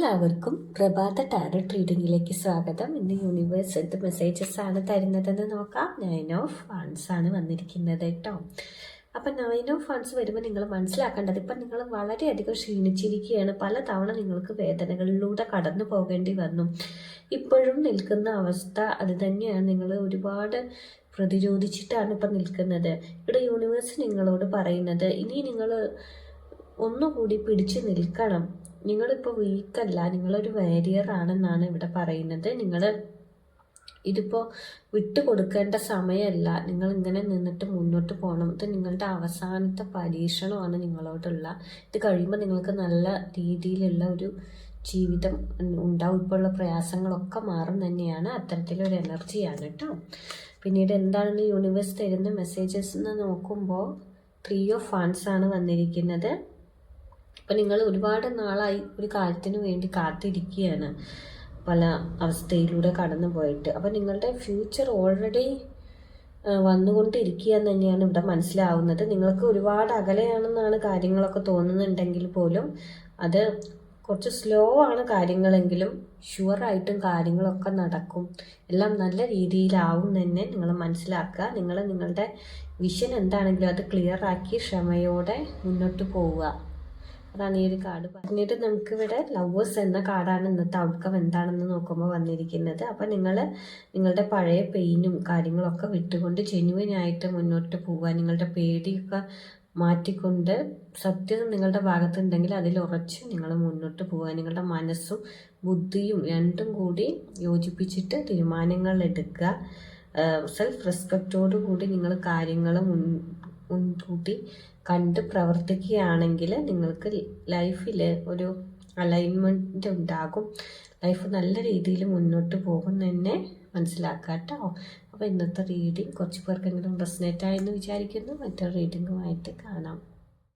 എല്ലാവർക്കും പ്രഭാത ടാരറ്റ് റീഡിങ്ങിലേക്ക് സ്വാഗതം. ഇന്ന് യൂണിവേഴ്സ് എന്ത് മെസ്സേജസ് ആണ് തരുന്നതെന്ന് നോക്കാം. 9 ഓഫ് വൺസ് ആണ് വന്നിരിക്കുന്നത് കേട്ടോ. അപ്പം 9 ഓഫ് വൺസ് വരുമ്പോൾ നിങ്ങൾ മനസ്സിലാക്കേണ്ടത്, ഇപ്പം നിങ്ങൾ വളരെയധികം ക്ഷീണിച്ചിരിക്കുകയാണ്. പലതവണ നിങ്ങൾക്ക് വേദനകളിലൂടെ കടന്നു പോകേണ്ടി വന്നു. ഇപ്പോഴും നിൽക്കുന്ന അവസ്ഥ അത് തന്നെയാണ്. നിങ്ങൾ ഒരുപാട് പ്രതിരോധിച്ചിട്ടാണ് ഇപ്പം നിൽക്കുന്നത്. ഇവിടെ യൂണിവേഴ്സ് നിങ്ങളോട് പറയുന്നത്, ഇനി നിങ്ങൾ ഒന്നുകൂടി പിടിച്ചു നിൽക്കണം. നിങ്ങളിപ്പോൾ വീക്കല്ല, നിങ്ങളൊരു വാരിയർ ആണെന്നാണ് ഇവിടെ പറയുന്നത്. നിങ്ങൾ ഇതിപ്പോൾ വിട്ടുകൊടുക്കേണ്ട സമയമല്ല. നിങ്ങൾ ഇങ്ങനെ നിന്നിട്ട് മുന്നോട്ട് പോകണം. ഇത് നിങ്ങളുടെ അവസാനത്തെ പരീക്ഷണമാണ് നിങ്ങളോടുള്ള. ഇത് കഴിയുമ്പോൾ നിങ്ങൾക്ക് നല്ല രീതിയിലുള്ള ഒരു ജീവിതം ഉണ്ടാവും. ഇപ്പോൾ ഉള്ള പ്രയാസങ്ങളൊക്കെ മാറും തന്നെയാണ്. അത്തരത്തിലൊരു എനർജിയാണ് കേട്ടോ. പിന്നീട് എന്താണെന്ന് യൂണിവേഴ്സ് തരുന്ന മെസ്സേജസ് എന്ന് നോക്കുമ്പോൾ 3 ഓഫ് വൺസ് ആണ് വന്നിരിക്കുന്നത്. അപ്പം നിങ്ങൾ ഒരുപാട് നാളായി ഒരു കാര്യത്തിന് വേണ്ടി കാത്തിരിക്കുകയാണ്, പല അവസ്ഥയിലൂടെ കടന്നു പോയിട്ട്. അപ്പം നിങ്ങളുടെ ഫ്യൂച്ചർ ഓൾറെഡി വന്നുകൊണ്ടിരിക്കുക എന്ന് തന്നെയാണ് ഇവിടെ മനസ്സിലാവുന്നത്. നിങ്ങൾക്ക് ഒരുപാട് അകലെയാണെന്നാണ് കാര്യങ്ങളൊക്കെ തോന്നുന്നുണ്ടെങ്കിൽ പോലും അത് കുറച്ച് സ്ലോ ആണ് കാര്യങ്ങളെങ്കിലും ഷുവറായിട്ടും കാര്യങ്ങളൊക്കെ നടക്കും. എല്ലാം നല്ല രീതിയിലാവും തന്നെ നിങ്ങൾ മനസ്സിലാക്കുക. നിങ്ങളുടെ വിഷൻ എന്താണെങ്കിലും അത് ക്ലിയർ ആക്കി ക്ഷമയോടെ മുന്നോട്ട് പോവുക. അതാണ് ഈ ഒരു കാർഡ്. പിന്നീട് നമുക്കിവിടെ ലവേഴ്സ് എന്ന കാർഡാണ് ഇന്നത്തെ ഔട്ട്കം എന്താണെന്ന് നോക്കുമ്പോൾ വന്നിരിക്കുന്നത്. അപ്പം നിങ്ങളുടെ പഴയ പെയിനും കാര്യങ്ങളൊക്കെ വിട്ടുകൊണ്ട് ജെന്യുവനായിട്ട് മുന്നോട്ട് പോവുക. നിങ്ങളുടെ പേടിയൊക്കെ മാറ്റിക്കൊണ്ട് സത്യം നിങ്ങളുടെ ഭാഗത്തുണ്ടെങ്കിൽ അതിൽ ഉറച്ച് നിങ്ങൾ മുന്നോട്ട് പോവുക. നിങ്ങളുടെ മനസ്സും ബുദ്ധിയും രണ്ടും കൂടി യോജിപ്പിച്ചിട്ട് തീരുമാനങ്ങൾ എടുക്കുക. സെൽഫ് റെസ്പെക്റ്റോടു കൂടി നിങ്ങൾ കാര്യങ്ങൾ മുൻകൂട്ടി കണ്ട് പ്രവർത്തിക്കുകയാണെങ്കിൽ നിങ്ങൾക്ക് ലൈഫിൽ ഒരു അലൈൻമെൻറ്റ് ഉണ്ടാകും. ലൈഫ് നല്ല രീതിയിൽ മുന്നോട്ട് പോകും തന്നെ മനസ്സിലാക്കുക കേട്ടോ. അപ്പോൾ ഇന്നത്തെ റീഡിങ് കുറച്ച് പേർക്കെങ്കിലും റെസനേറ്റ് ആയെന്ന് വിചാരിക്കുന്നു. മറ്റൊരു റീഡിങ്ങുമായിട്ട് കാണാം.